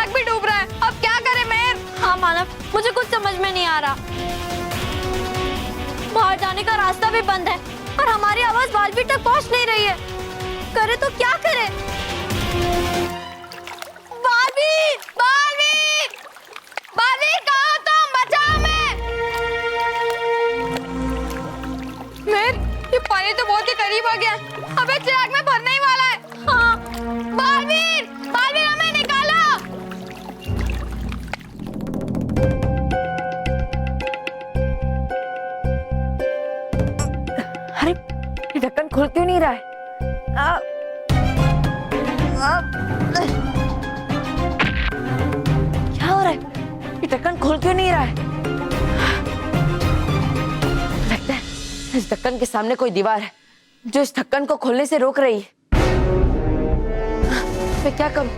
चिराग भी डूब रहा है, अब क्या करे मेहर? हाँ मानव, मुझे कुछ समझ में नहीं आ रहा। बाहर जाने का रास्ता भी बंद है और हमारी आवाज बालवीर तक पहुंच नहीं रही है। करे तो क्या करे? बालवीर, बालवीर, बालवीर कहाँ हो तुम? बचाओ मैं। मेहर, ये पानी तो बहुत ही करीब आ गया, अबे चिराग में भरने ही वाला है। हाँ बालवीर, बालवीर हमें निकालो। अरे ये ढक्कन खुल क्यों नहीं रहा है? क्या हो रहा है? ये ढक्कन खुल क्यों नहीं रहा है? लगता है इस ढक्कन के सामने कोई दीवार है जो इस ढक्कन को खोलने से रोक रही है। मैं क्या करूं?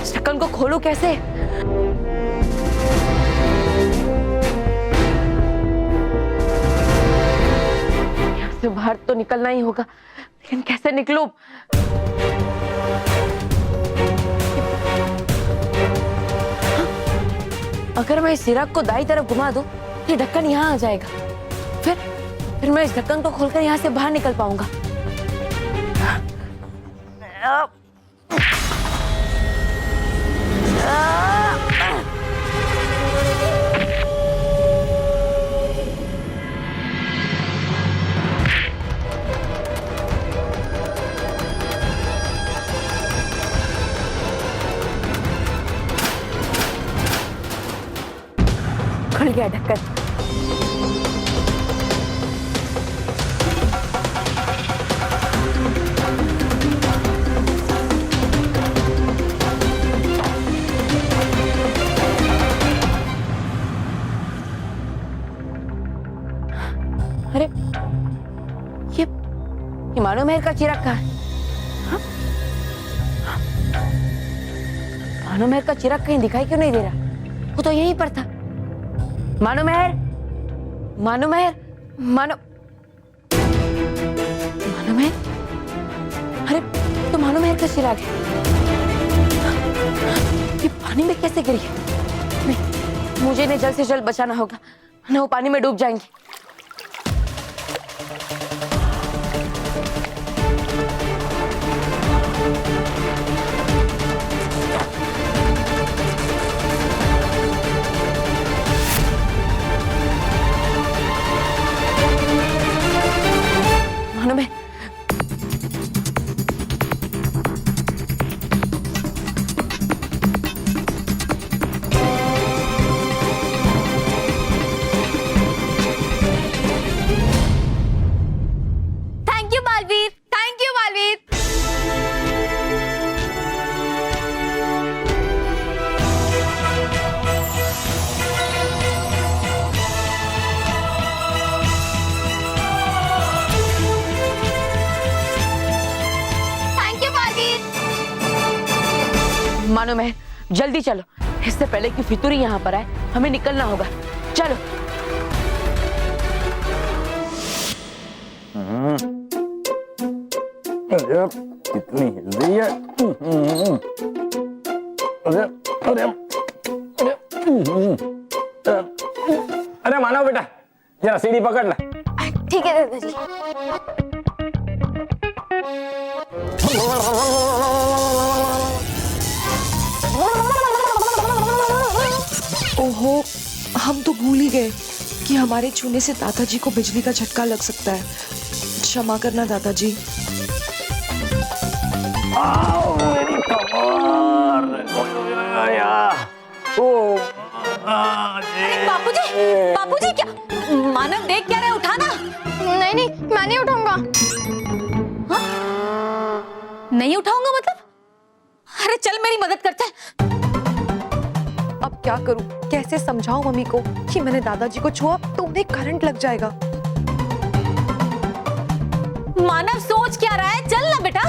इस ढक्कन को खोलूं कैसे? यहाँ से बाहर तो निकलना ही होगा, लेकिन कैसे निकलूं? अगर मैं इस चिराग को दाईं तरफ घुमा दूं, ये ढक्कन यहाँ आ जाएगा। फिर मैं इस ढक्कन को खोलकर यहाँ से बाहर निकल पाऊंगा। खुल गया ढक्कन। अरे ये मानो मेहर का चिराग कहाँ है? हाँ? मानो मेहर का चिराग कहीं दिखाई क्यों नहीं दे रहा? वो तो यहीं पर था। मानो मेहर, मानो मेहर, मानो मेहर। अरे तो मानो मेहर का चिराग है। ये पानी में कैसे गिरी? नहीं, मुझे इन्हें जल्द से जल्द बचाना होगा, वरना वो पानी में डूब जाएंगी। मानो मैं thank you Baalveer. Thank you Baalveer. Thank you Baalveer. मानो मैं जल्दी चलो, इससे पहले कि फितूरी यहाँ पर आए, हमें निकलना होगा। चलो। अरे कितनी हिल रही है। अरे अरे अरे अरे मानव बेटा, जरा सीढ़ी पकड़ ना। ठीक है दादाजी। ओहो, हम तो भूल ही गए कि हमारे छूने से दादाजी को बिजली का झटका लग सकता है। क्षमा करना दादाजी। मेरी कमर। ओ बापूजी, बापूजी क्या? मानव देख क्या रहे? उठाना। नहीं नहीं, मैं नहीं उठाऊंगा। नहीं उठाऊंगा मतलब? अरे चल मेरी मदद करते हैं। अब क्या करूं? कैसे समझाऊं मम्मी को कि मैंने दादाजी को छुआ तो उन्हें करंट लग जाएगा। मानव सोच क्या रहा है? चल ना बेटा।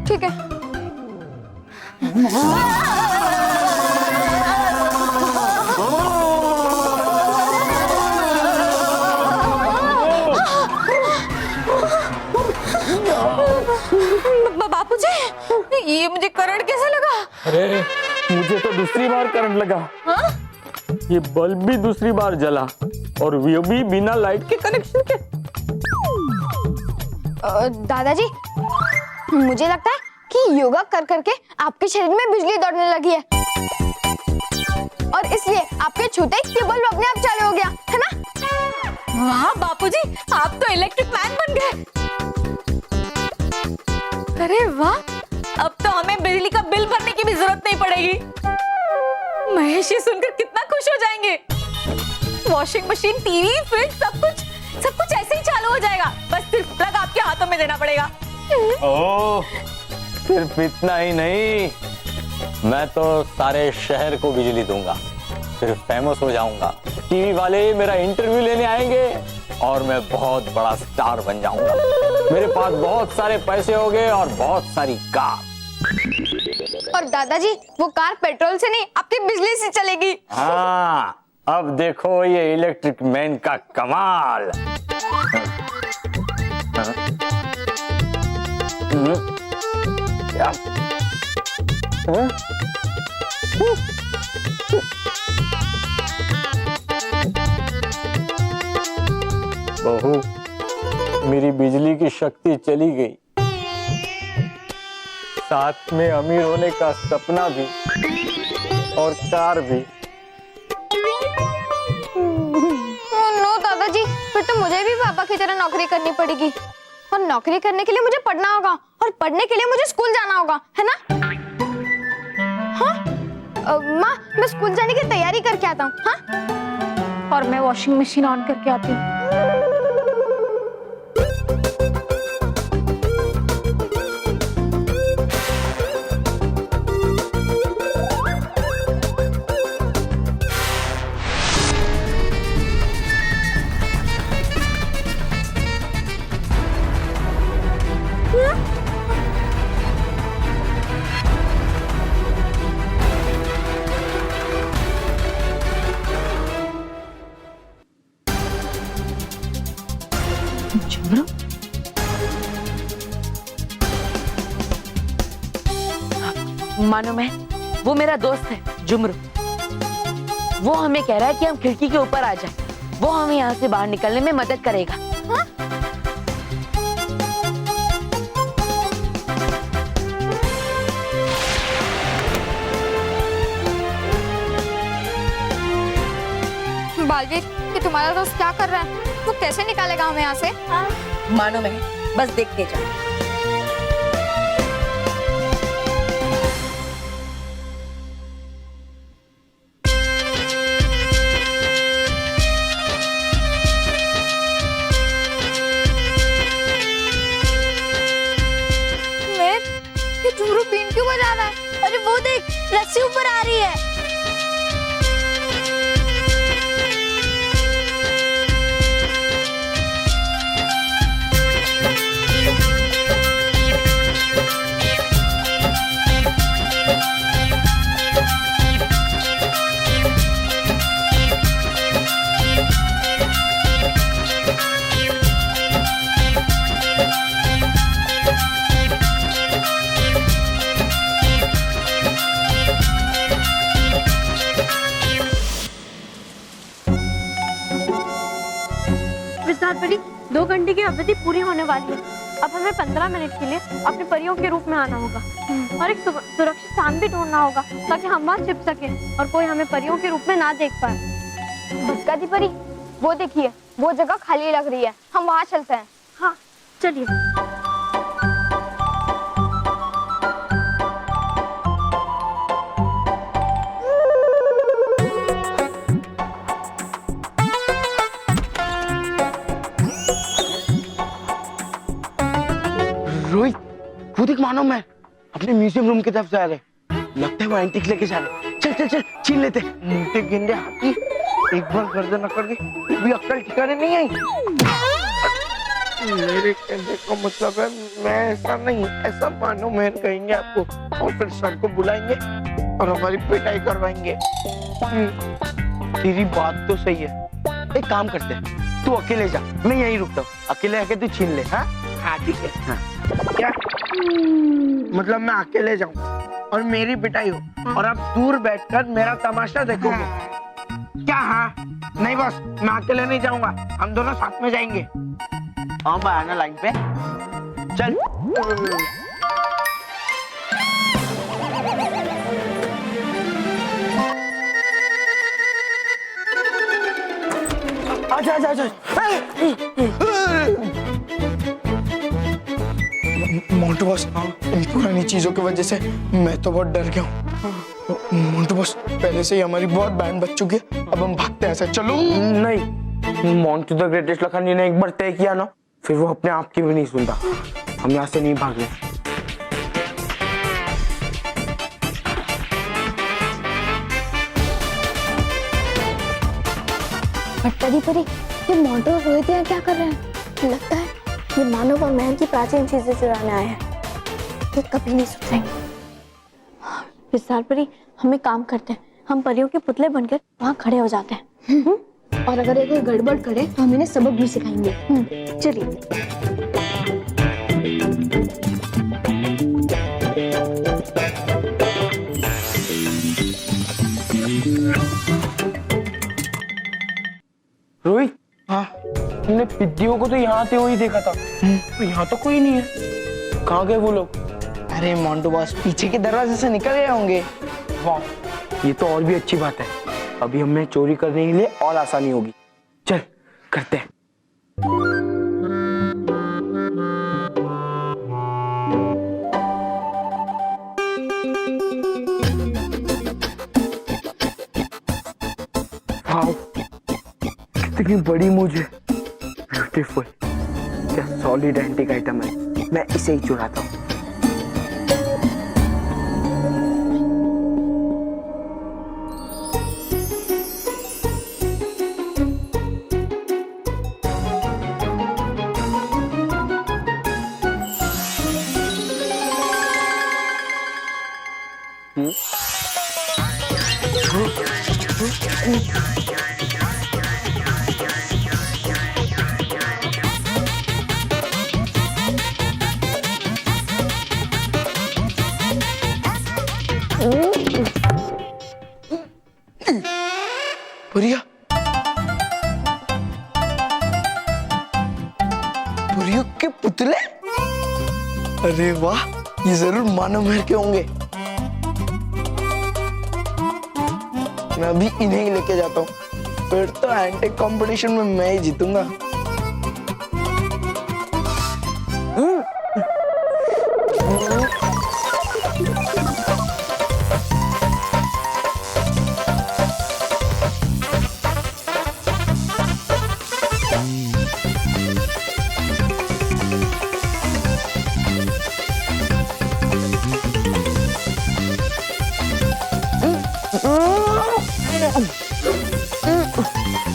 ठीक है। बापूजी, ये मुझे करंट कैसे लगा? अरे मुझे तो दूसरी बार करंट लगा। हाँ? ये बल्ब भी दूसरी बार जला और वो भी बिना लाइट के कनेक्शन के। दादाजी, मुझे लगता है कि योगा कर करके आपके शरीर में बिजली दौड़ने लगी है और इसलिए आपके छूते ही ये बल्ब अपने आप चालू हो गया, है ना? वाह बापूजी, आप तो इलेक्ट्रिक मैन बन गए। अरे वाह, अब तो हमें बिजली का बिल भरने की भी जरूरत नहीं पड़ेगी। महेश ये सुनकर कितना खुश हो जाएंगे। वॉशिंग मशीन, टीवी, फ्रिज, सब कुछ ऐसे ही चालू हो जाएगा। बस सिर्फ प्लग आपके हाथों में देना पड़ेगा। ओह, सिर्फ इतना ही नहीं, मैं तो सारे शहर को बिजली दूंगा, फिर फेमस हो जाऊंगा। टीवी वाले मेरा इंटरव्यू लेने आएंगे और मैं बहुत बड़ा स्टार बन जाऊंगा। मेरे पास बहुत सारे पैसे होंगे और बहुत सारी कार। और दादाजी, वो कार पेट्रोल से नहीं आपकी बिजली से चलेगी। हाँ, अब देखो ये इलेक्ट्रिक मैन का कमाल। क्या? बहू, मेरी बिजली की शक्ति चली गई, साथ में अमीर होने का सपना भी और कार भी। नो दादाजी, फिर तो मुझे भी पापा की तरह नौकरी करनी पड़ेगी और नौकरी करने के लिए मुझे पढ़ना होगा और पढ़ने के लिए मुझे स्कूल जाना होगा, है ना? हाँ? माँ, मैं स्कूल जाने की तैयारी करके आता हूँ। हाँ? और मैं वॉशिंग मशीन ऑन करके आती हूँ। मानो मैं, वो मेरा दोस्त है जुमरू। वो हमें कह रहा है कि हम खिड़की के ऊपर आ जाएं। वो हमें यहाँ से बाहर निकलने में मदद करेगा। हाँ? बालवीर, ये तुम्हारा दोस्त क्या कर रहा है? वो कैसे निकालेगा हमें यहाँ से? मानो मैं, बस देखते जाओ। ये जुमरू बीन क्यों बजा रहा है? अरे वो देख, रस्सी ऊपर आ रही है। विस्तार परी, 2 घंटे की अवधि पूरी होने वाली है। अब हमें 15 मिनट के लिए अपने परियों के रूप में आना होगा और एक सुरक्षित स्थान भी ढूंढना होगा ताकि हम वहाँ छिप सके और कोई हमें परियों के रूप में ना देख पाए। भटकाती परी, वो देखिए, वो जगह खाली लग रही है, हम वहाँ चलते हैं। हाँ, चलिए। रोहित, वो देख मानो मैं अपने म्यूजियम रूम की तरफ जा रहे। लगता है वो एंटीक लेके जा रहे। चल चल चल, छीन लेते। मोटे गेंडे हाथी, एक बार गर्दन अकड़ गई, भी अक्ल ठिकाने नहीं आई। मेरे कहने का मतलब है, मैं ऐसा नहीं, ऐसा मानो महर कहेंगे आपको और फिर सर को बुलाएंगे और हमारी पिटाई करवाएंगे। तेरी बात तो सही है, एक काम करते हैं, तू अकेले जा, मैं यहीं रुकता हूँ। अकेले आके तू छीन ले। हाँ हाँ ठीक है। हाँ क्या मतलब मैं अकेले जाऊँ? और मेरी पिटाई हो और आप दूर बैठकर मेरा तमाशा देखोगे। क्या हाँ? नहीं बस, मैं अकेले नहीं जाऊंगा, हम दोनों साथ में जाएंगे। हाँ भाई, आना लाइन पे। चल। आजा आजा आजा। मोंटू बॉस, इन पुरानी चीजों की वजह से मैं तो बहुत डर गया हूँ। मोंटू बॉस, पहले से ही हमारी बहुत बैंड बज चुकी है, अब हम भागते हैं ऐसे। चलो। नहीं, मोंटू द ग्रेटेस्ट लखन जी ने एक बार तय किया ना, फिर वो अपने आप की भी नहीं सुनता। हम यहाँ से नहीं भागे। परी परी, ये मोंटू और रोहित यहाँ क्या कर रहे हैं? लगता है ये मानव और महल की प्राचीन चीजें चुराने आए हैं। ये कभी नहीं सुधरेंगे। विस्तार परी, हम एक काम करते हैं, हम परियों के पुतले बनकर वहाँ खड़े हो जाते हैं। और अगर ये कोई गड़बड़ करे तो हम इन्हें सबक भी सिखाएंगे। चलिए। रोहित, हाँ, हमने पिद्दियों को तो यहाँ आते हुए ही देखा था, तो यहाँ तो कोई नहीं है। कहाँ गए वो लोग? अरे मोंटू बॉस, पीछे के दरवाजे से निकल गए होंगे। वाह, ये तो और भी अच्छी बात है। अभी हमें चोरी करने के लिए और आसानी होगी। चल करते हैं। वाह, कितनी बड़ी मुझे, ब्यूटीफुल, क्या सॉलिड एंटीक आइटम है। मैं इसे ही चुराता हूँ। पुरिया, पुरियों के पुतले? अरे वाह, ये जरूर मानव महल के होंगे। मैं अभी इन्हें ही लेके जाता हूँ, फिर तो एंटीक कंपटीशन में मैं ही जीतूंगा।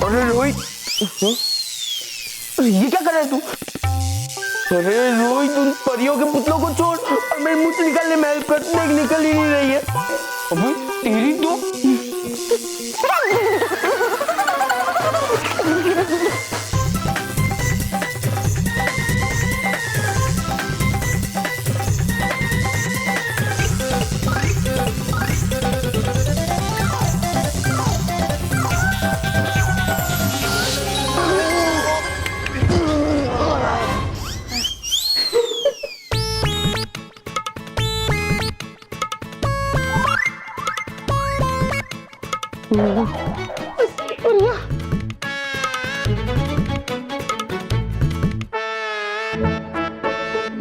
अरे रोहित, ये क्या कर रहा है तू? अरे रोहित, उन परियों के पुतलों को छोड़ और मेरे मुंह से निकलने में हेल्प करने निकल ही नहीं रही है। अबे तेरी तो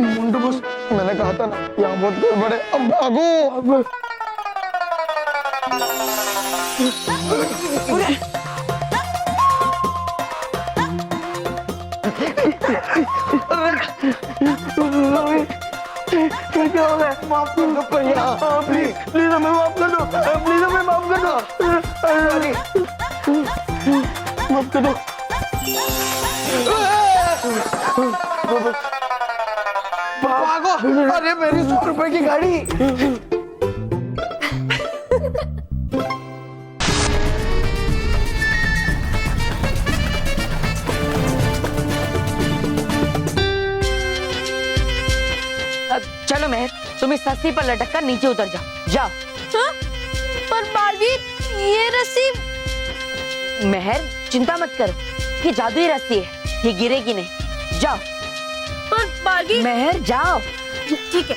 मुंडू बॉस, मैंने कहा था ना यहाँ बहुत गड़बड़ है, अब भागो। क्या हो गया? माफ कर दो भैया, प्लीज प्लीज हमें माफ कर दो, प्लीज हमें माफ कर दो, माफ कर दो। भागो, अरे मेरी 100 रुपए की गाड़ी। चलो महर, तुम इस रस्सी पर लटक कर नीचे उतर जाओ। जाओ। हाँ? पर बालवीर ये रस्सी। मेहर चिंता मत करो, ये जादुई रस्सी है, ये गिरेगी नहीं। जाओ। पर बालवीर। मेहर जाओ। ठीक है।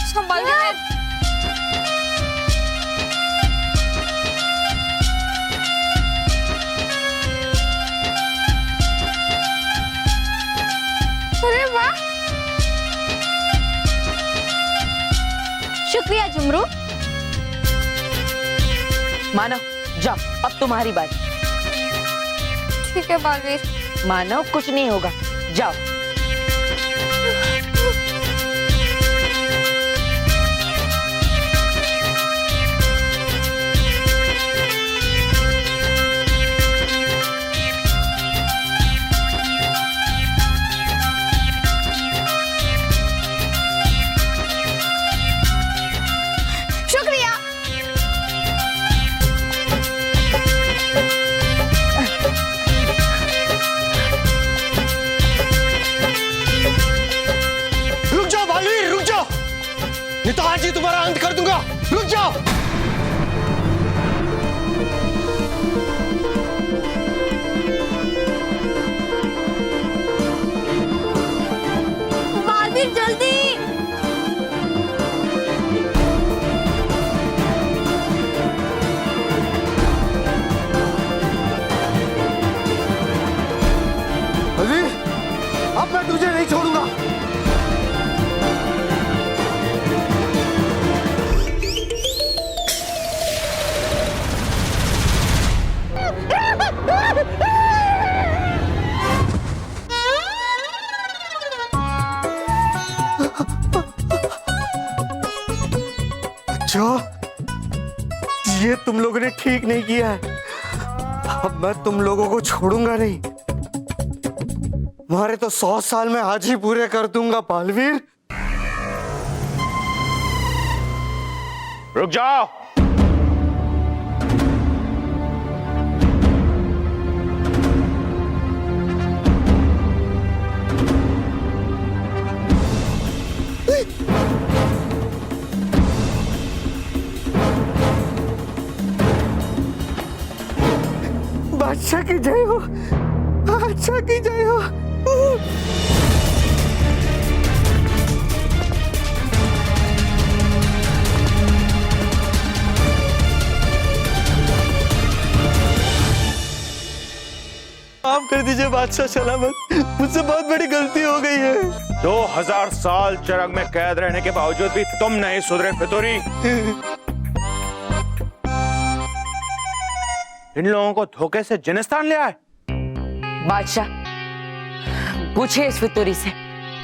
संभाल के मैं। अरे वाह, शुक्रिया जुमरू। मानव जाओ, अब तुम्हारी बारी। ठीक है बालवीर। मानव कुछ नहीं होगा, जाओ। शुक्रिया। रुक जाओ बालवीर, रुक जाओ, नहीं तो आज ही तुम्हारा अंत कर दूंगा। रुक जाओ। बालवीर जल्दी। बालवीर, अब मैं तुझे नहीं छोड़ूंगा। अच्छा, ये तुम लोगों ने ठीक नहीं किया है। अब मैं तुम लोगों को छोड़ूंगा नहीं। तुम्हारे तो 100 साल में आज ही पूरे कर दूंगा बालवीर। रुक जाओ। बादशाह की जय हो, बादशाह की जय हो। माफ कर दीजिए बादशाह सलामत, मुझसे बहुत बड़ी गलती हो गई है। 2000 साल चरग में कैद रहने के बावजूद भी तुम नहीं सुधरे फितूरी। इन लोगों को धोखे से जिनिस्तान ले आए। बादशाह पूछे इस फितूरी से,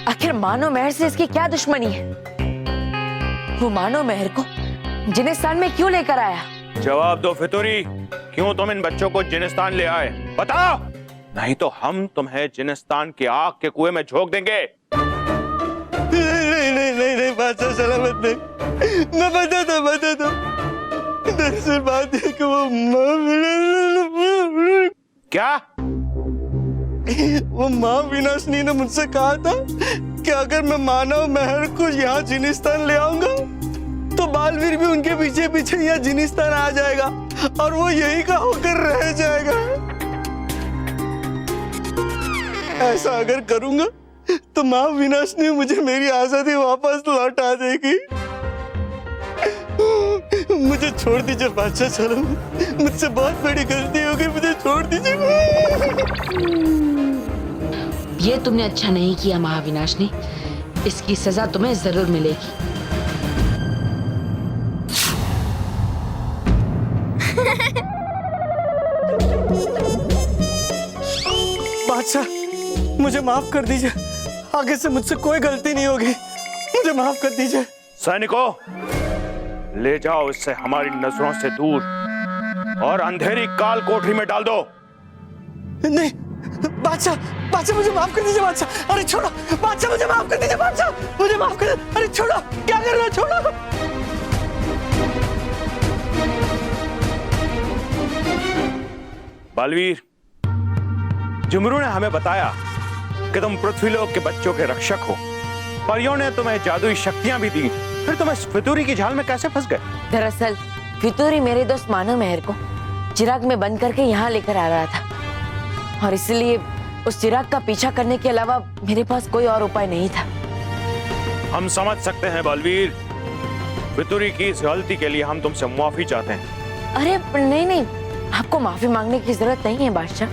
आखिर मानो मेहर से इसकी क्या दुश्मनी है? वो मानो मेहर को जिनिस्तान में क्यों लेकर आया? जवाब दो फितूरी, क्यों तुम इन बच्चों को जिनिस्तान ले आए? बताओ, नहीं तो हम तुम्हें जिनिस्तान की आग के कुएं में झोंक देंगे। नहीं नहीं नहीं नहीं बादशाह सलामत नहीं, मैं बताता। दरअसल बात है कि वो क्या? वो माँ विनाशनी ने मुझसे कहा था कि अगर मैं मानव मेहर को यहाँ जिनिस्तान ले आऊंगा तो बालवीर भी उनके पीछे पीछे यहाँ जिनिस्तान आ जाएगा और वो यही का होकर रह जाएगा। ऐसा अगर करूंगा तो माँ विनाशनी मुझे मेरी आजादी वापस लौटा देगी। मुझे छोड़ दीजिए बादशाह सलामत, मुझसे बहुत बड़ी गलती हो गई, मुझे छोड़ दीजिए। ये तुमने अच्छा नहीं किया महाविनाशनी, इसकी सजा तुम्हें जरूर मिलेगी। बादशाह मुझे माफ कर दीजिए, आगे से मुझसे कोई गलती नहीं होगी, मुझे माफ कर दीजिए। सैनिकों, ले जाओ इससे हमारी नजरों से दूर और अंधेरी काल कोठरी में डाल दो। नहीं बादशाह मुझे माफ कर दीजिए बादशाह। अरे छोड़ो बादशाह, मुझे माफ कर दीजिए बादशाह, मुझे माफ कर। अरे छोड़ो, क्या कर रहे हो, छोड़ो। बालवीर, जुमरू ने हमें बताया कि तुम पृथ्वीलोक के बच्चों के रक्षक हो। परियों ने तुम्हें जादुई शक्तियां भी दी, फिर तुम इस फितूरी की जाल में कैसे फंस गए? दरअसल फितूरी मेरे दोस्त मानो मेहर को चिराग में बंद करके यहाँ लेकर आ रहा था और इसलिए उस चिराग का पीछा करने के अलावा मेरे पास कोई और उपाय नहीं था। हम समझ सकते हैं बलवीर, फितूरी की इस गलती के लिए हम तुमसे माफी चाहते हैं। अरे नहीं, आपको माफी मांगने की जरूरत नहीं है बादशाह।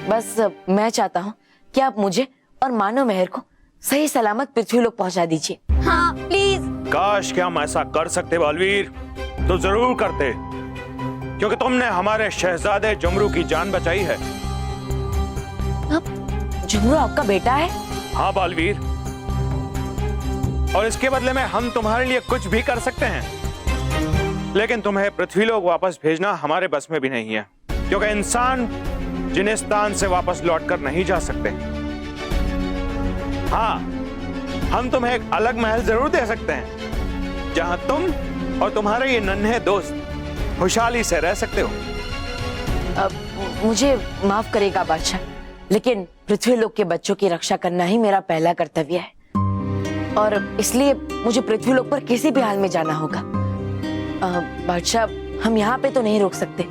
बस मैं चाहता हूँ कि आप मुझे और मानो मेहर को सही सलामत पृथ्वीलोक पहुंचा दीजिए। हाँ प्लीज। काश कि हम ऐसा कर सकते बलवीर, तो जरूर करते, क्योंकि तुमने हमारे शहजादे जुमरू की जान बचाई है। जुमरू आपका बेटा है? हाँ बालवीर, और इसके बदले में हम तुम्हारे लिए कुछ भी कर सकते हैं, लेकिन तुम्हें पृथ्वीलोक वापस भेजना हमारे बस में भी नहीं है, क्योंकि इंसान जिनिस्तान से वापस लौटकर नहीं जा सकते। हाँ, हम तुम्हें एक अलग महल जरूर दे सकते हैं, जहां तुम और तुम्हारे ये नन्हे दोस्त खुशहाली से रह सकते हो। मुझे माफ करेगा बादशाह, लेकिन पृथ्वीलोक के बच्चों की रक्षा करना ही मेरा पहला कर्तव्य है और इसलिए मुझे पृथ्वीलोक पर किसी भी हाल में जाना होगा। बादशाह, हम यहाँ पे तो नहीं रोक सकते,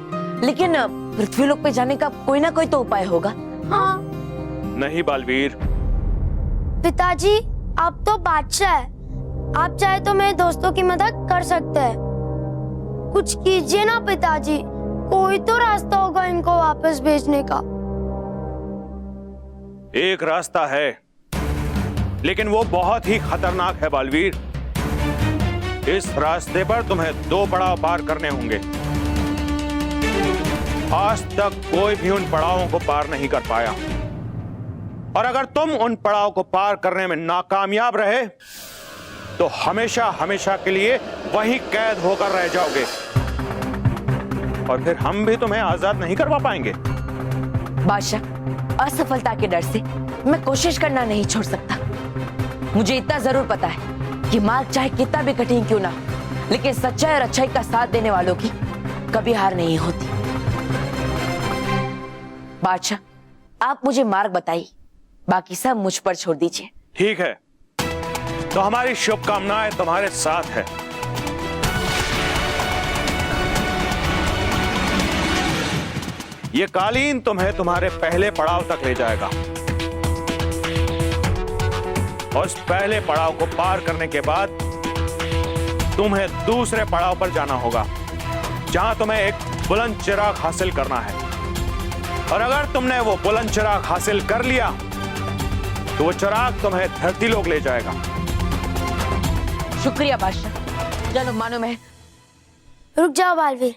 लेकिन पृथ्वीलोक पे जाने का कोई ना कोई तो उपाय होगा। हाँ। नहीं बालवीर, पिताजी आप तो बादशाह है, आप चाहे तो मेरे दोस्तों की मदद कर सकते हैं। कुछ कीजिए ना पिताजी, कोई तो रास्ता होगा इनको वापस भेजने का। एक रास्ता है, लेकिन वो बहुत ही खतरनाक है बालवीर। इस रास्ते पर तुम्हें 2 पड़ाव पार करने होंगे। आज तक कोई भी उन पड़ावों को पार नहीं कर पाया, और अगर तुम उन पड़ाव को पार करने में नाकामयाब रहे तो हमेशा हमेशा के लिए वहीं कैद होकर रह जाओगे, और फिर हम भी तुम्हें आजाद नहीं करवा पाएंगे। बादशाह, असफलता के डर से मैं कोशिश करना नहीं छोड़ सकता। मुझे इतना जरूर पता है कि मार्ग चाहे कितना भी कठिन क्यों ना हो, लेकिन सच्चाई और अच्छाई का साथ देने वालों की कभी हार नहीं होती। बादशाह, आप मुझे मार्ग बताइए, बाकी सब मुझ पर छोड़ दीजिए। ठीक है, तो हमारी शुभकामनाएं तुम्हारे साथ है। ये कालीन तुम्हें तुम्हारे पहले पड़ाव तक ले जाएगा, और इस पहले पड़ाव को पार करने के बाद तुम्हें दूसरे पड़ाव पर जाना होगा, जहां तुम्हें एक बुलंद चिराग हासिल करना है। और अगर तुमने वो बुलंद चिराग हासिल कर लिया तो वो चिराग तुम्हें धरतीलोक ले जाएगा। शुक्रिया बादशाह। चलो मानो मैं। रुक जाओ बालवीर।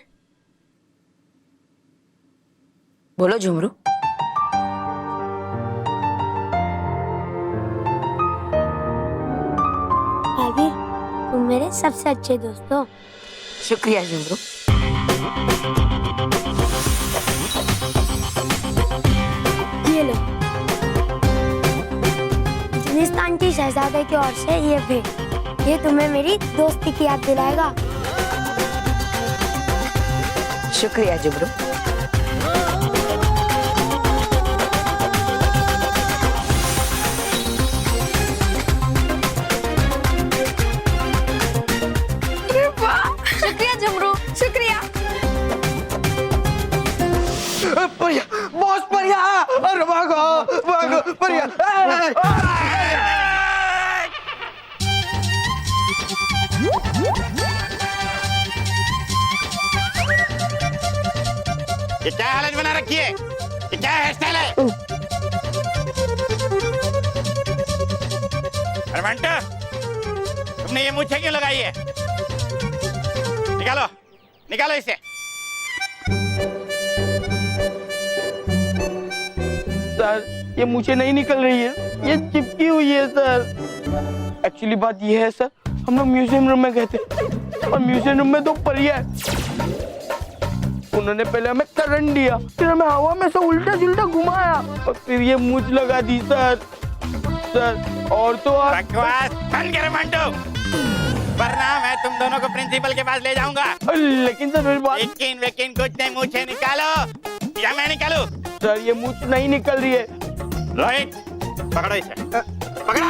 बोलो झुमरू। बालवीर, तुम मेरे सबसे अच्छे दोस्त हो। शुक्रिया झुमरू। ये लो, जिनिस्तान की शहजादे की ओर से ये भेंट। ये तुम्हें मेरी दोस्ती की याद दिलाएगा। शुक्रिया झुमरू। शुक्रिया जुमरू, शुक्रिया। परिया, बॉस परिया, अरे भागो भागो परिया। ये क्या हालत बना रखी है? ये क्या हेयर स्टाइल है? अरे मंटो, तुमने ये मूछें क्यों लगाई है? निकालो, निकालो इसे। सर, ये मुझे नहीं निकल रही है, ये चिपकी हुई है सर। एक्चुअली बात ये है सर, हम लोग म्यूजियम रूम में गए थे और म्यूजियम रूम में 2 परियां हैं। उन्होंने पहले हमें करंट दिया, फिर हमें हवा में से उल्टा जुल्टा घुमाया और फिर ये मूछ लगा दी सर। सर और तो बकवास बंद करो मंटो, वरना मैं तुम दोनों को प्रिंसिपल के पास ले जाऊंगा। लेकिन सर मेरी बात। लेकिन कुछ नहीं, मूछें निकालो या मैं निकालूं? सर ये मूछ नहीं निकल रही है। रोहित, पकड़ो इसे। पकड़ा।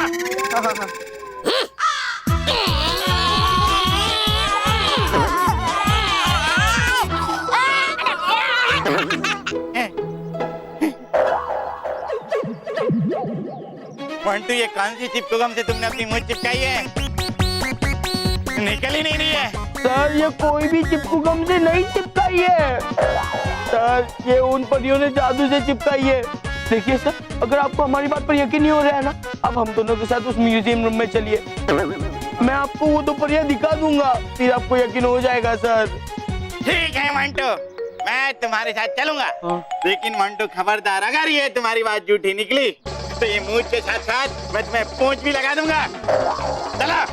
मंटू, ये कौन सी चिपकू से तुमने अपनी मुंह चिपकाई है? निकल ही नहीं रही है। सर ये कोई भी चिपकू गम से नहीं चिपकाई है सर, ये उन परियों ने जादू से चिपकाई है। देखिए सर, अगर आपको हमारी बात पर यकीन नहीं हो रहा है ना, अब हम दोनों के साथ उस म्यूजियम रूम में चलिए, मैं आपको वो 2 परियां दिखा दूंगा, फिर आपको यकीन हो जाएगा सर। ठीक है मंटू, मैं तुम्हारे साथ चलूंगा। लेकिन मंटू खबरदार, अगर ये तुम्हारी बात झूठी निकली तो ये मूंछ के साथ साथ मैं तुम्हें पूंछ भी लगा दूंगा। चला।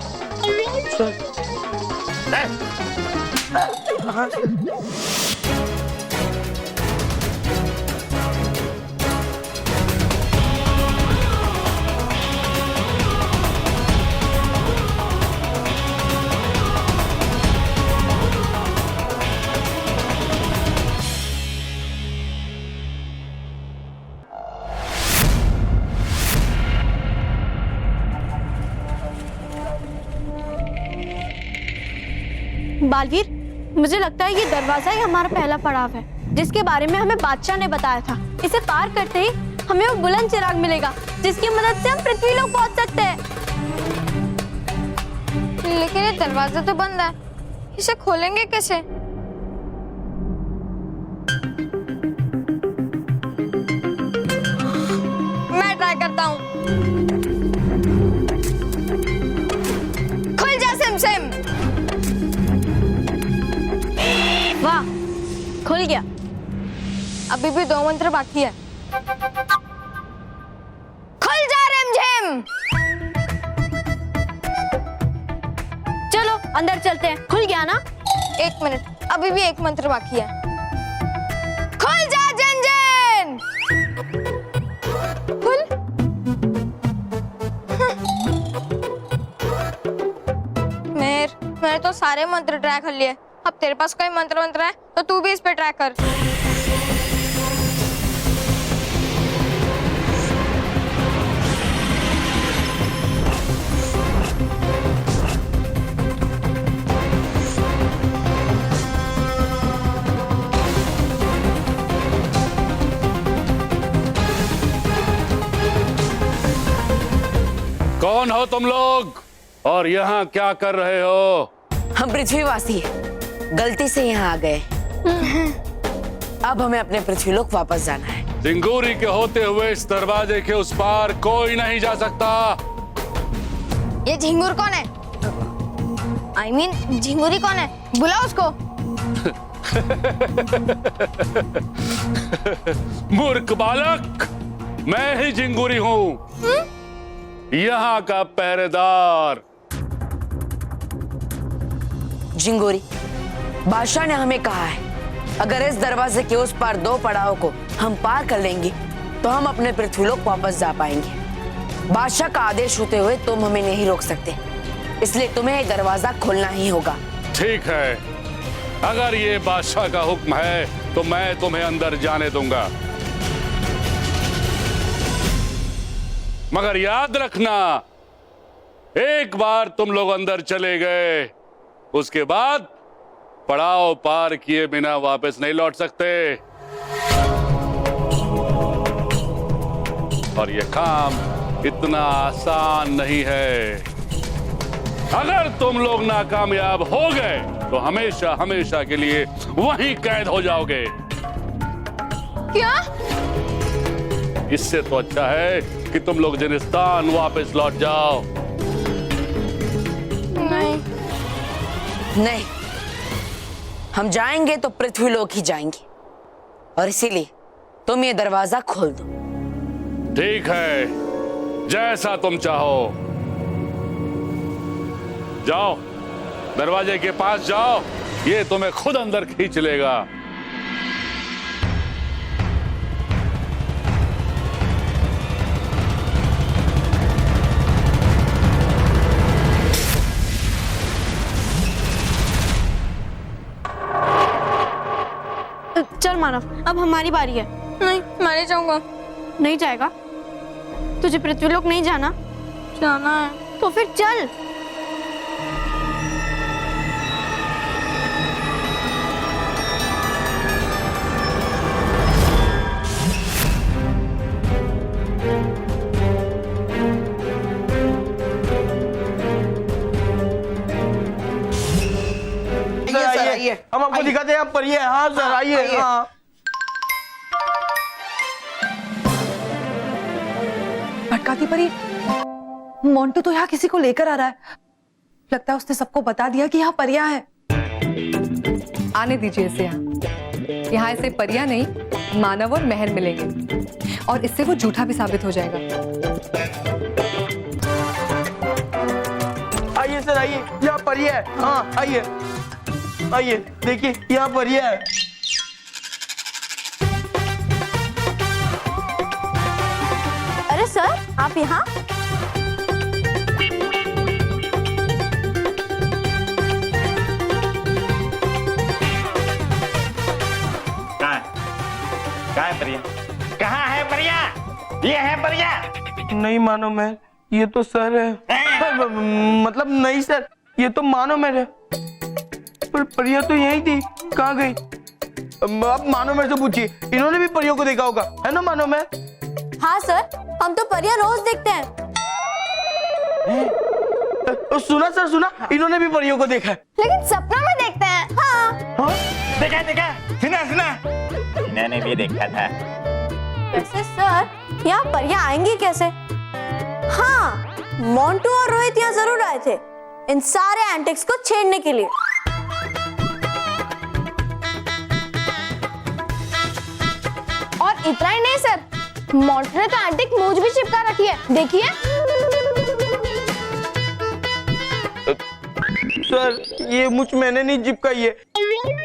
बालवीर, मुझे लगता है ये दरवाजा ही हमारा पहला पड़ाव है, जिसके बारे में हमें बादशाह ने बताया था। इसे पार करते ही हमें वो बुलंद चिराग मिलेगा, जिसकी मदद से हम पृथ्वी लोक पहुंच सकते हैं। लेकिन ये दरवाजा तो बंद है, इसे खोलेंगे कैसे? मैं ट्राई करता हूँ। खुल जा सिमसिम। वाह, खुल गया। अभी भी 2 मंत्र बाकी है। खुल जा रिमझिम। चलो अंदर चलते हैं। खुल गया ना? 1 मिनट, अभी भी 1 मंत्र बाकी है। खुल जा जिन-जिन। खुल। मैंने तो सारे मंत्र ट्राई कर लिए। अब तेरे पास कोई मंत्र है तो तू भी इस पे ट्राई कर। कौन हो तुम लोग और यहाँ क्या कर रहे हो? हम पृथ्वीवासी गलती से यहाँ आ गए। अब हमें अपने पृथ्वीलोक वापस जाना है। जिंगूरी के होते हुए इस दरवाजे के उस पार कोई नहीं जा सकता। ये झिंगूर कौन है? I mean, झिंगूरी कौन है? बुलाओ उसको। मूर्ख बालक, मैं ही जिंगूरी हूँ, यहाँ का पहरेदार। जिंगूरी, बादशाह ने हमें कहा है अगर इस दरवाजे के उस पार 2 पड़ाव को हम पार कर लेंगे तो हम अपने पृथ्वीलोक वापस जा पाएंगे। बादशाह का आदेश होते हुए तुम हमें नहीं रोक सकते, इसलिए तुम्हें ये दरवाजा खोलना ही होगा। ठीक है, अगर ये बादशाह का हुक्म है तो मैं तुम्हें अंदर जाने दूंगा, मगर याद रखना, एक बार तुम लोग अंदर चले गए उसके बाद पड़ाव पार किए बिना वापस नहीं लौट सकते। और यह काम इतना आसान नहीं है। अगर तुम लोग नाकामयाब हो गए तो हमेशा हमेशा के लिए वहीं कैद हो जाओगे। क्या? इससे तो अच्छा है कि तुम लोग जिनिस्तान वापस लौट जाओ। नहीं, हम जाएंगे तो पृथ्वीलोक ही जाएंगे, और इसीलिए तुम ये दरवाजा खोल दो। ठीक है, जैसा तुम चाहो। जाओ, दरवाजे के पास जाओ, ये तुम्हें खुद अंदर खींच लेगा। चल मानव, अब हमारी बारी है। नहीं, मैं नहीं जाऊंगा। नहीं जाएगा? तुझे पृथ्वीलोक नहीं जाना? जाना है तो फिर चल। सर आइए, हम आपको दिखाते हैं, आप परिये। हाँ सर आइए। हाँ भटकाती परी, मोंटू तो यहाँ किसी को लेकर आ रहा है। लगता है उसने सबको बता दिया कि यहाँ परियां है। आने दीजिए इसे यहाँ इसे परियां नहीं मानव और महर मिलेंगे, और इससे वो झूठा भी साबित हो जाएगा। आइए सर आइए, यहाँ परिये है। हाँ आइए आइए, देखिए यहाँ परिये है। अरे सर, आप यहाँ? कहाँ है परिया? कहाँ है परिया? ये है परिया? नहीं मानो मैं, ये तो सर है। मतलब नहीं सर, ये तो मानो मैं है। पर परिया तो यही थी, कहाँ गई? अब मानो मेरे से पूछिए, इन्होंने भी परियों को देखा होगा, है ना मानो मैं? हाँ सर, हम तो परियां रोज देखते हैं। सुना सर, सुना, इन्होंने भी परियों को देखा है। लेकिन सपना में देखते हैं। हाँ। हाँ? देखा देखा, सुना सुना, इन्होंने भी देखा था। वैसे सर, यहाँ परियां आएंगी कैसे? हाँ, मोंटू और रोहित यहाँ जरूर आए थे, इन सारे एंटिक्स को छेड़ने के लिए। और इतना ही नहीं सर, मोंटू ने तो एंटिक मूंछ भी चिपका रखी है, देखिए। सर ये मुझ मैंने नहीं चिपकाई है,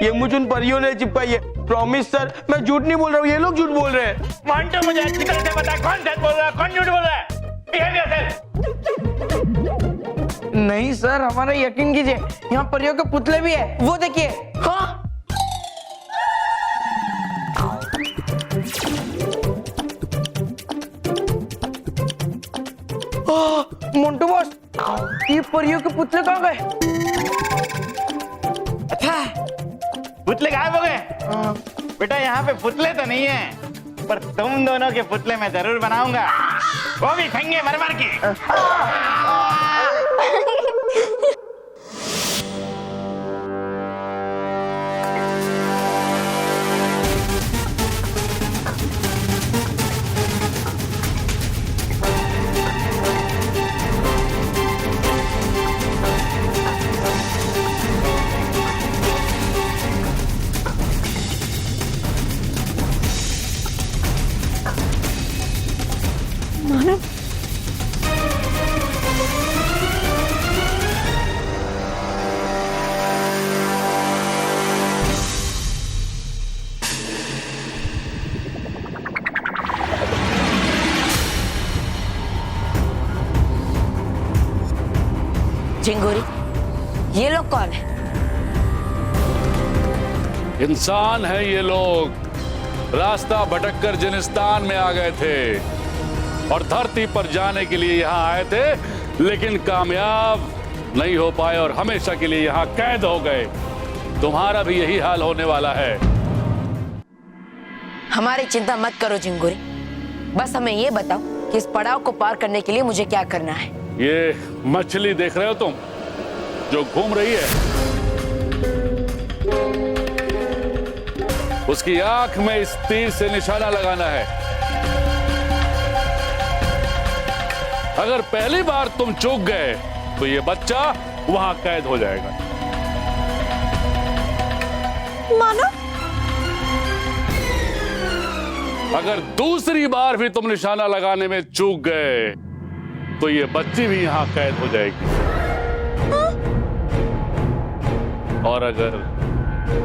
ये मुझ उन परियों ने चिपकाई है। प्रॉमिस सर, मैं झूठ नहीं बोल रहा हूँ, ये लोग झूठ बोल रहे हैं। मोंटू मुझे अच्छी तरह से बता, कौन सच बोल रहा है, कौन झूठ बोल रहा है? नहीं सर, हमारा यकीन कीजिए, यहाँ परियों के पुतले भी है, वो देखिए। हाँ मोंटू बॉस, ये परियों के पुतले कहाँ गए? अच्छा, पुतले गायब हो गए? बेटा यहाँ पे पुतले तो नहीं है, पर तुम दोनों के पुतले मैं जरूर बनाऊंगा, वो भी संगे मरमर के। चिंगोरी, ये लोग कौन है? इंसान है ये लोग। रास्ता भटककर जिनिस्तान में आ गए थे और धरती पर जाने के लिए यहाँ आए थे, लेकिन कामयाब नहीं हो पाए और हमेशा के लिए यहाँ कैद हो गए। तुम्हारा भी यही हाल होने वाला है। हमारी चिंता मत करो चिंगोरी, बस हमें ये बताओ कि इस पड़ाव को पार करने के लिए मुझे क्या करना है। ये मछली देख रहे हो तुम, जो घूम रही है, उसकी आंख में इस तीर से निशाना लगाना है। अगर पहली बार तुम चूक गए तो ये बच्चा वहां कैद हो जाएगा। मानो? अगर दूसरी बार भी तुम निशाना लगाने में चूक गए तो ये बच्ची भी यहां कैद हो जाएगी। और अगर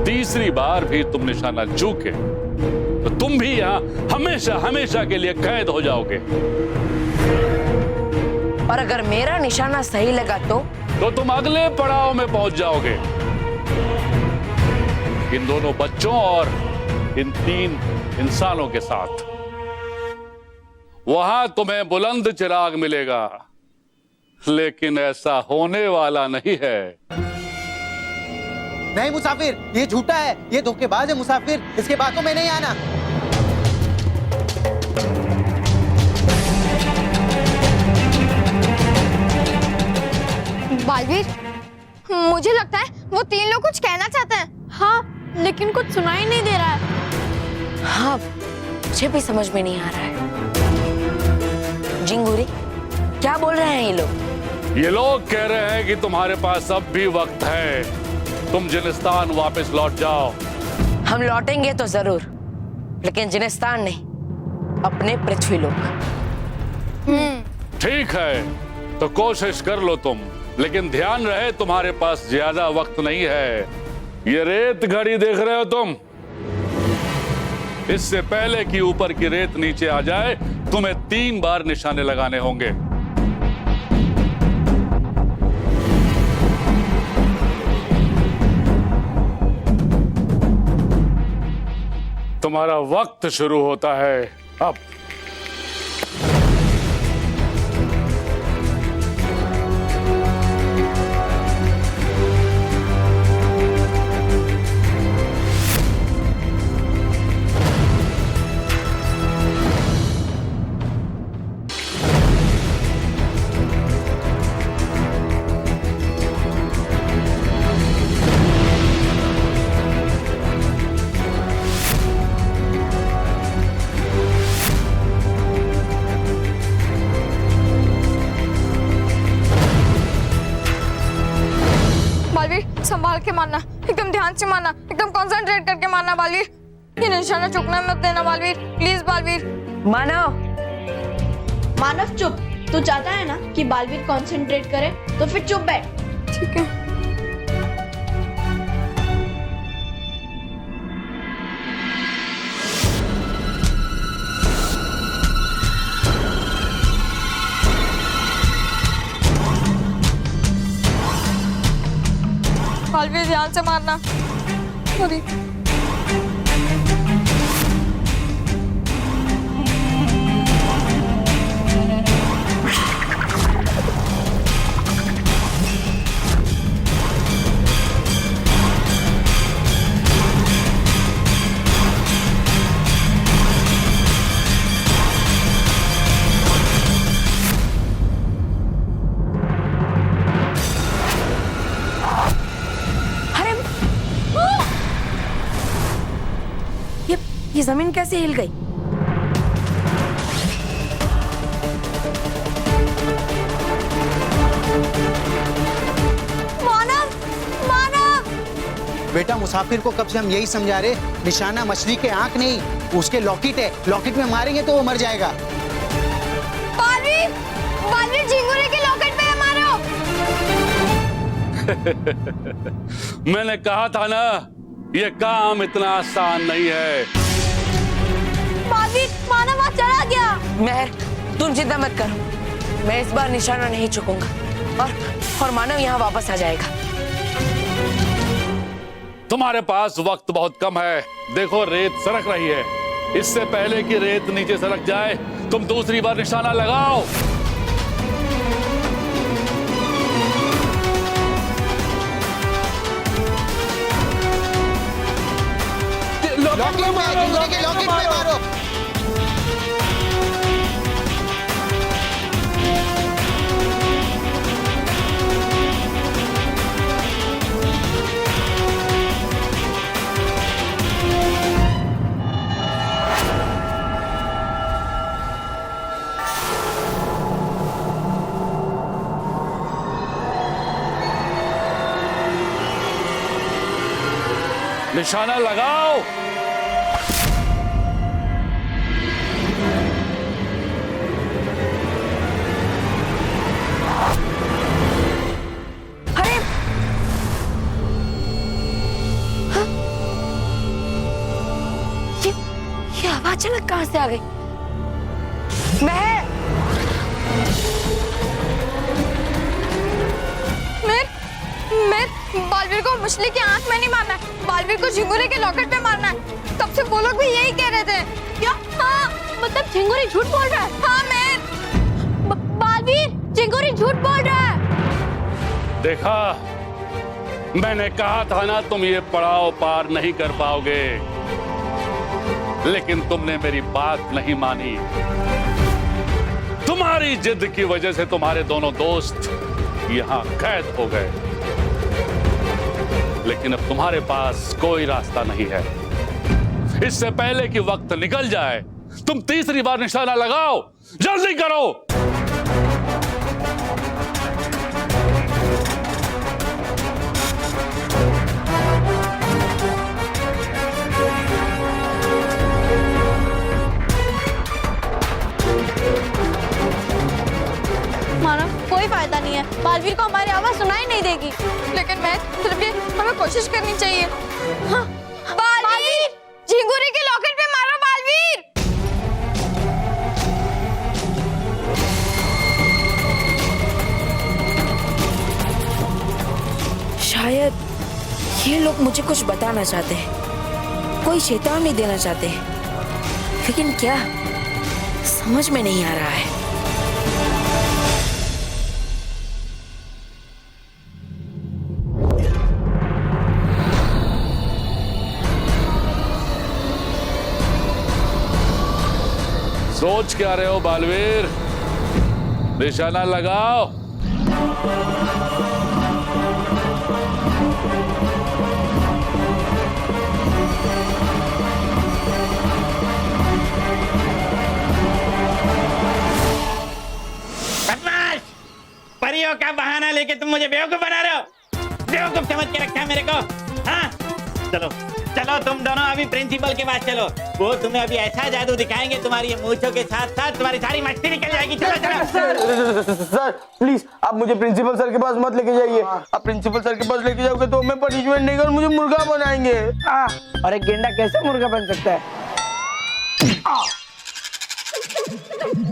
तीसरी बार भी तुम निशाना चूके तो तुम भी यहां हमेशा हमेशा के लिए कैद हो जाओगे। और अगर मेरा निशाना सही लगा तो तुम अगले पड़ाव में पहुंच जाओगे, इन दोनों बच्चों और इन 3 इंसानों के साथ। वहां तुम्हें बुलंद चिराग मिलेगा लेकिन ऐसा होने वाला नहीं है। नहीं मुसाफिर, ये झूठा है, ये धोखेबाज है मुसाफिर, इसके बातों में नहीं आना। बालवीर, मुझे लगता है वो तीन लोग कुछ कहना चाहते हैं। हाँ, लेकिन कुछ सुनाई नहीं दे रहा है। हाँ, मुझे भी समझ में नहीं आ रहा है। जिंगूरी, क्या बोल रहे हैं ये लोग? ये लोग कह रहे हैं कि तुम्हारे पास अब भी वक्त है, तुम जिनिस्तान वापस लौट जाओ। हम लौटेंगे तो जरूर, लेकिन जिनिस्तान नहीं, अपने पृथ्वीलोक। ठीक है, तो कोशिश कर लो तुम, लेकिन ध्यान रहे तुम्हारे पास ज्यादा वक्त नहीं है। ये रेत घड़ी देख रहे हो तुम, इससे पहले कि ऊपर की रेत नीचे आ जाए तुम्हें 3 बार निशाने लगाने होंगे। तुम्हारा वक्त शुरू होता है अब। बालवीर, संभाल के मारना, एकदम ध्यान से मारना, एकदम कंसंट्रेट करके मारना बालवीर। ये निशाना चूकना मत देना बालवीर, प्लीज बालवीर। मानव, मानव चुप। तू चाहता है ना कि बालवीर कंसंट्रेट करे, तो फिर चुप बैठ। ठीक है। बालवीर, ध्यान से मारना। सॉरी। ये जमीन कैसे हिल गई? मानव, मानव। बेटा मुसाफिर को कब से हम यही समझा रहे, निशाना मछली के आंख नहीं, उसके लॉकेट है, लॉकेट में मारेंगे तो वो मर जाएगा। बालवीर, बालवीर, झिंगुरे के लॉकेट पे है, मारो। मैंने कहा था ना, ये काम इतना आसान नहीं है। बालवीर, मानव वहां चला गया। मेहर, तुम चिंता मत करो, मैं इस बार निशाना नहीं चूकूंगा और मानव यहाँ वापस आ जाएगा। तुम्हारे पास वक्त बहुत कम है। देखो रेत सरक रही है, इससे पहले कि रेत नीचे सरक जाए तुम दूसरी बार निशाना लगाओ। लॉकेट में मारो। निशाना लगाओ। अरे हाँ? ये आवाज अचानक कहां से आ गई? मैं बालवीर को मछली की आंख में नहीं मारना है, बालवीर को झिंगुरे के लॉकेट पे मारना है। तब से वो लोग भी यही कह रहे थे। क्या? हाँ, मतलब झिंगुरे झूठ बोल रहा है। हाँ, मैं बालवीर चिंगूरी झूठ बोल रहा है। देखा, मैंने कहा था ना तुम ये पड़ाव पार नहीं कर पाओगे, लेकिन तुमने मेरी बात नहीं मानी। तुम्हारी जिद की वजह से तुम्हारे दोनों दोस्त यहां कैद हो गए, लेकिन अब तुम्हारे पास कोई रास्ता नहीं है। इससे पहले कि वक्त निकल जाए, तुम तीसरी बार निशाना लगाओ, जल्दी करो। मानव, कोई फायदा नहीं है, बालवीर को हमारी आवाज सुनाई नहीं देगी। लेकिन मैं फिर भी हमें कोशिश करनी चाहिए। हाँ, बालवीर, झिंगुरी के लॉकेट पे मारो बालवीर। शायद ये लोग मुझे कुछ बताना चाहते हैं, कोई चेतावनी देना चाहते हैं, लेकिन क्या समझ में नहीं आ रहा है। सोच क्या रहे हो बालवीर? निशाना लगाओ। बदमाश! परियों का बहाना लेके तुम मुझे बेवकूफ बना रहे हो। बेवकूफ समझ के रखा है मेरे को। हाँ, चलो चलो, तुम दोनों अभी प्रिंसिपल के पास चलो। वो तुम्हें अभी ऐसा जादू दिखाएंगे, तुम्हारी ये मूंछों के साथ साथ तुम्हारी सारी मस्ती निकल जाएगी। चलो चलो। सर प्लीज आप मुझे प्रिंसिपल सर के पास मत लेके जाइए। आप प्रिंसिपल सर के पास लेके जाओगे तो हमें पनिशमेंट नहीं कर, मुझे मुर्गा बनाएंगे। और एक गेंडा कैसे मुर्गा बन सकता है?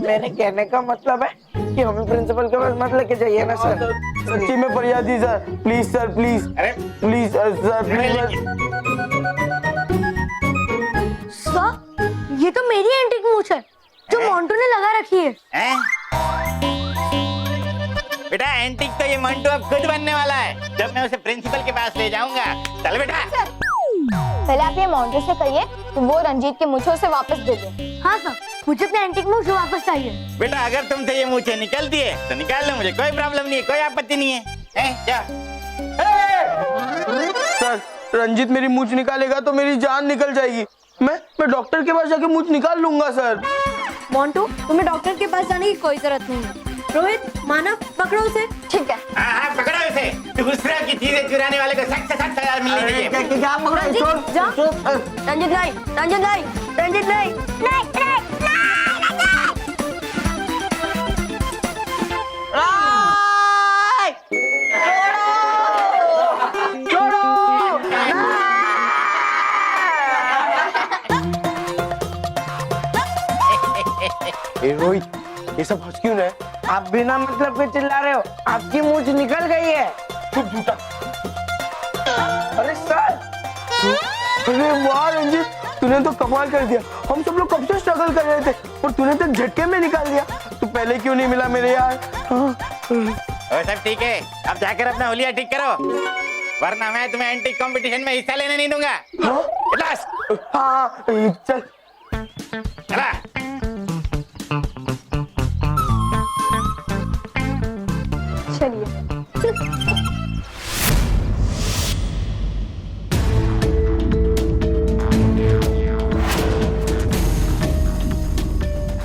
मेरे कहने का मतलब है कि हमें प्रिंसिपल के पास मत लेके जाइए ना सर। सच्ची में फरियाद दी सर, प्लीज सर, प्लीज। अरे प्लीज सर, प्लीज। सर, ये तो मेरी एंटीक मूंछ है जो मोंटू ने लगा रखी है। बेटा, एंटीक तो ये मंटू अब खुद बनने वाला है जब मैं उसे प्रिंसिपल के पास ले जाऊंगा। चल बेटा। पहले आप ये मोंटू से कहिए कि वो रंजीत के मूंछों से वापस दे दे। हाँ सर, मुझे अपनी एंटीक मूंछ वापस चाहिए। बेटा, अगर तुमसे ये मूंछें निकलती है तो निकाल लो, मुझे कोई प्रॉब्लम नहीं है, कोई आपत्ति नहीं है। क्या? सर, रंजीत मेरी मूंछ निकालेगा तो मेरी जान निकल जाएगी। मैं डॉक्टर के पास जाके मूंछ निकाल लूंगा सर। मोंटू, तुम्हें डॉक्टर के पास जाने की कोई जरूरत नहीं है। रोहित, मानव, पकड़ो उसे। ठीक है। हाँ, पकड़ो उसे। दूसरा की चीजें चुराने वाले को सख्त से सख्त सजा मिलनी चाहिए। क्या पकड़ा? रंजित नहीं, रंजित नहीं, रंजित नहीं, नहीं, नहीं। रोहित, ये सब हंस क्यों रहे? आप बिना मतलब के चिल्ला रहे हो। आपकी मूंछ निकल गई है। चुप झूठा। अरे सर, अरे वाह रंजीत, तूने तो कमाल कर दिया। हम सब लोग कब से स्ट्रगल कर रहे थे और तूने तो झटके में निकाल दिया। तू पहले क्यों नहीं मिला मेरे यार? सब ठीक है, अब जाकर अपना हुलिया ठीक करो, वरना मैं तुम्हें एंटीक कंपटीशन में हिस्सा लेने नहीं दूंगा। हाँ, चल चला। चलिए।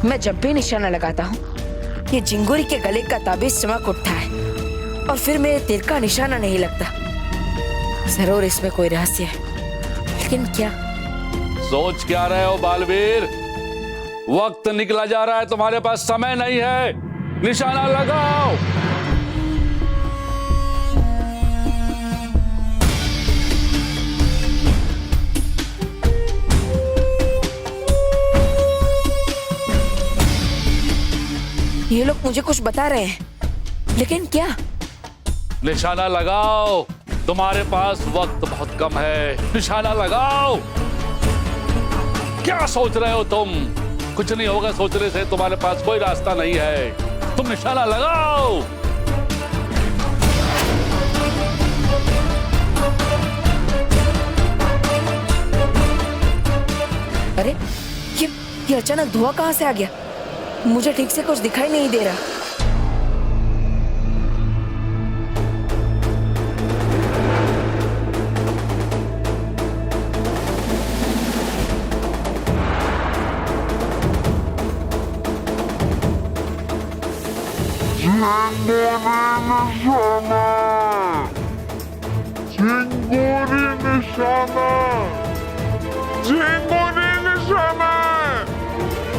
मैं जब भी निशाना लगाता हूँ, ये झिंगुरी के गले का ताबीज चमक उठता है और फिर मेरे तीर का निशाना नहीं लगता। जरूर इसमें कोई रहस्य है, लेकिन क्या? सोच क्या रहे हो बालवीर? वक्त निकला जा रहा है, तुम्हारे पास समय नहीं है। निशाना लगाओ। ये लोग मुझे कुछ बता रहे हैं, लेकिन क्या? निशाना लगाओ, तुम्हारे पास वक्त बहुत कम है। निशाना लगाओ। क्या सोच रहे हो तुम? कुछ नहीं होगा सोचने से, तुम्हारे पास कोई रास्ता नहीं है। तुम निशाना लगाओ। अरे ये अचानक धुआं कहाँ से आ गया? मुझे ठीक से कुछ दिखाई नहीं दे रहा।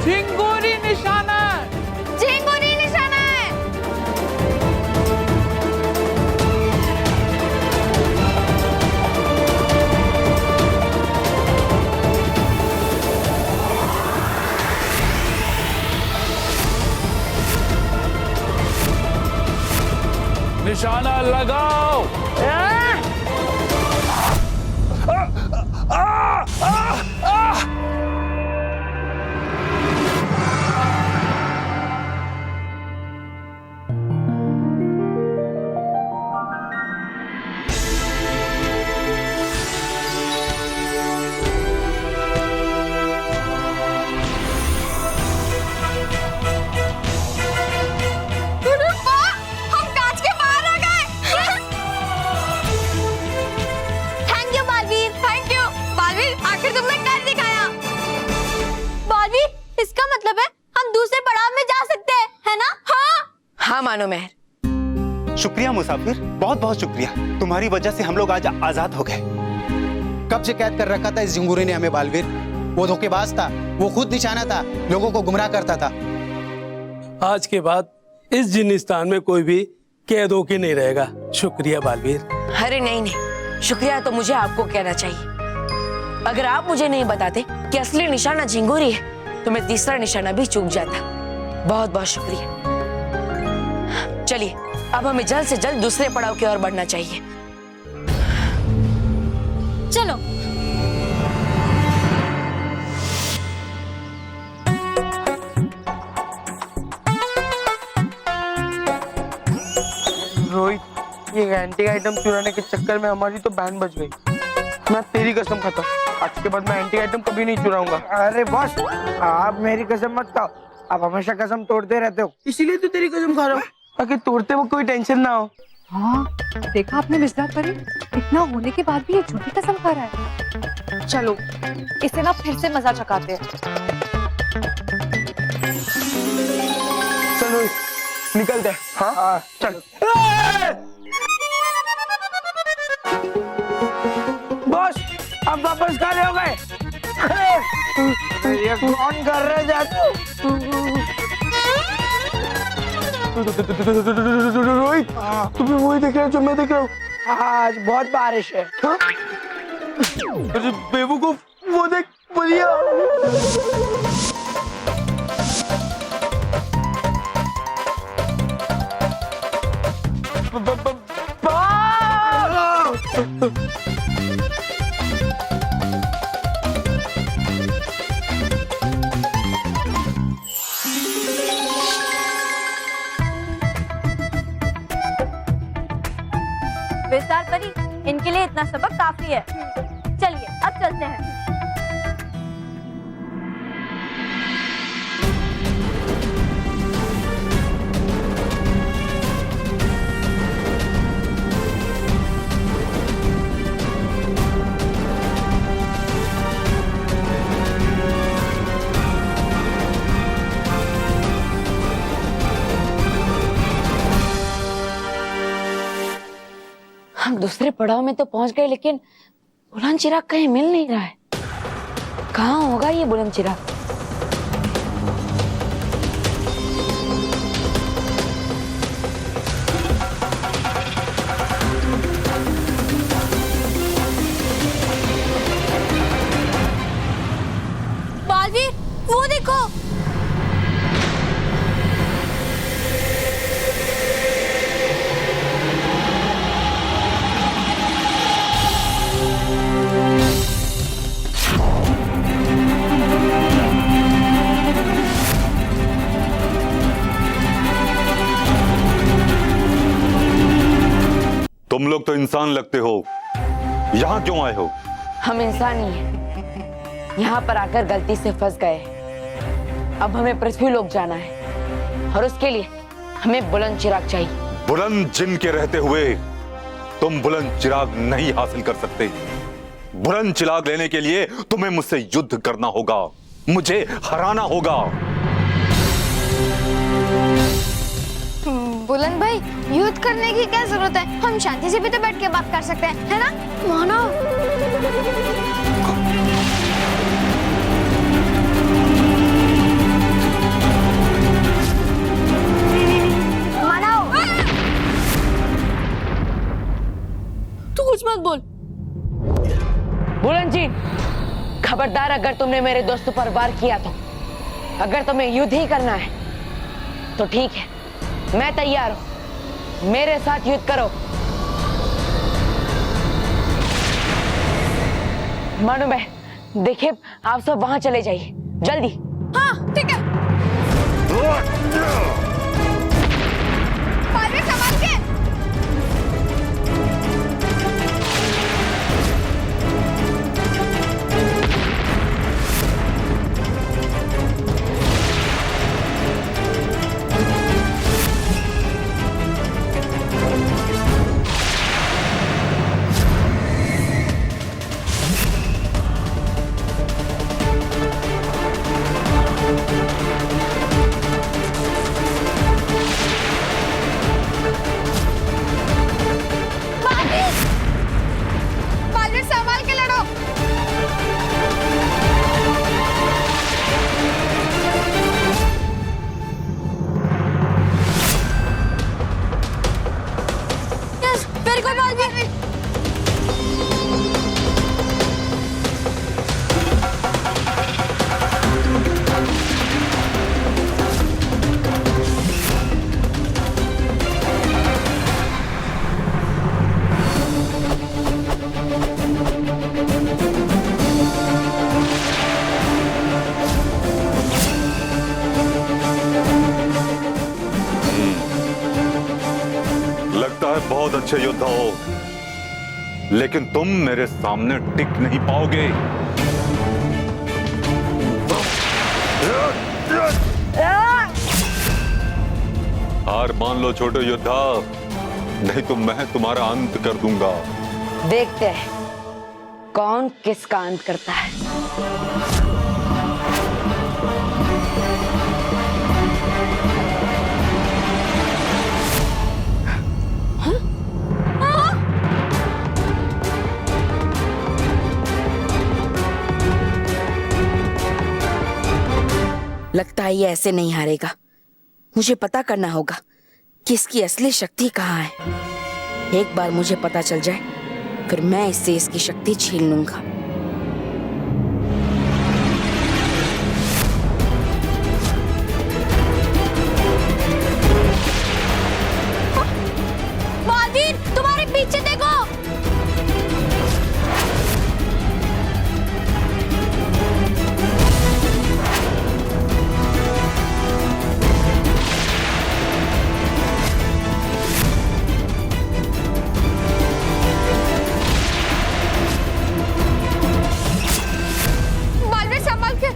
झिंगुरी निशाना है। निशाना लगाओ। हम कांच के बाहर आ गए। Thank you Baalveer, thank you Baalveer, आखिर तुमने कर दिखाया। बालवीर, इसका मतलब है हम दूसरे पड़ाव में जा सकते हैं, है ना? हाँ मानो मेहर। शुक्रिया मुसाफिर, बहुत बहुत शुक्रिया। तुम्हारी वजह से हम लोग आज आजाद हो गए। कब से कैद कर रखा था इस झिंगुरे ने हमें बालवीर। वो धोखेबाज था, वो खुद निशाना था, लोगों को गुमराह करता था। आज के बाद इस जिन्निस्तान में कोई भी कैद होके नहीं रहेगा। शुक्रिया बालवीर। अरे नहीं नहीं, शुक्रिया तो मुझे आपको कहना चाहिए। अगर आप मुझे नहीं बताते कि असली निशाना झिंगुरी है तो मैं तीसरा निशाना भी चूक जाता। बहुत बहुत शुक्रिया। चलिए अब हमें जल्द से जल्द दूसरे पड़ाव की ओर बढ़ना चाहिए। चलो। रोहित, ये एंटी आइटम चुराने के चक्कर में हमारी तो बैंड बज गई। मैं तेरी कसम खाता हूँ, आज के बाद मैं एंटी आइटम कभी नहीं चुराऊंगा। अरे बॉस, आप मेरी कसम मत खाओ, आप हमेशा कसम तोड़ते रहते हो। इसीलिए तो तेरी कसम खा रहा हूँ, ताकि तोड़ते वक्त कोई टेंशन ना हो। हाँ, देखा आपने मिर्जाद परी, इतना होने के बाद भी ये झूठी कसम खा रहा है। चलो इसे ना फिर से मजा चखाते हैं। चलो निकलते हैं। हाँ चल। बॉस, आप वापस कहाँ हो गए? ये कौन कर रहे जादू? रोहित, तुम्हें वही देख रहे हो जो मैं देख रहा हूँ। आज बहुत बारिश है। बेवकूफ, वो देख बढ़िया। विस्तार परी, इनके लिए इतना सबक काफी है। चलिए अब चलते हैं। हम दूसरे पड़ाव में तो पहुंच गए, लेकिन बुलंद चिराग कहीं मिल नहीं रहा है। कहाँ होगा ये बुलंद चिराग? बालवीर, वो देखो। तुम लोग तो इंसान लगते हो, यहाँ क्यों आए हो? हम इंसान ही हैं। यहाँ पर आकर गलती से फंस गए। अब हमें पृथ्वी लोक जाना है और उसके लिए हमें बुलंद चिराग चाहिए। बुलंद जिन के रहते हुए तुम बुलंद चिराग नहीं हासिल कर सकते। बुलंद चिराग लेने के लिए तुम्हें मुझसे युद्ध करना होगा, मुझे हराना होगा। बुलंद भाई, युद्ध करने की क्या जरूरत है? हम शांति से भी तो बैठ के बात कर सकते हैं, है ना? मानो। तू कुछ मत बोल। बुलंद जी, खबरदार अगर तुमने मेरे दोस्तों पर वार किया तो, अगर तुम्हें युद्ध ही करना है तो ठीक है, मैं तैयार हूं, मेरे साथ युद्ध करो। मानो मैं, देखिए आप सब वहां चले जाइए जल्दी। हाँ ठीक है। बालवीर संभाल के। बालवीर संभाल के लड़ो। Yes, very good Baalveer. लगता है बहुत अच्छे योद्धा हो, लेकिन तुम मेरे सामने टिक नहीं पाओगे। हार मान लो छोटे योद्धा, नहीं तो मैं तुम्हारा अंत कर दूंगा। देखते हैं कौन किसका अंत करता है। लगता है ये ऐसे नहीं हारेगा। मुझे पता करना होगा कि इसकी असली शक्ति कहाँ है। एक बार मुझे पता चल जाए, फिर मैं इससे इसकी शक्ति छीन लूंगा। बालवीर, तुम्हारे पीछे देखो। बालवीर संभाल के।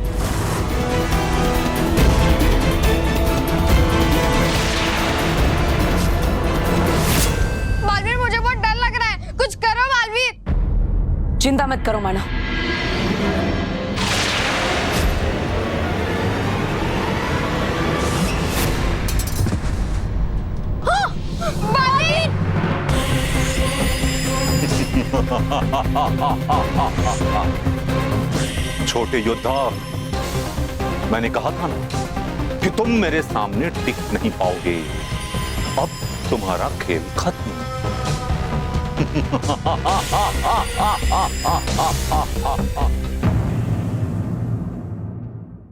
बालवीर, मुझे बहुत डर लग रहा है, कुछ करो बालवीर। चिंता मत करो मानो। बालवीर, छोटे योद्धा, मैंने कहा था ना कि तुम मेरे सामने टिक नहीं पाओगे। अब तुम्हारा खेल खत्म।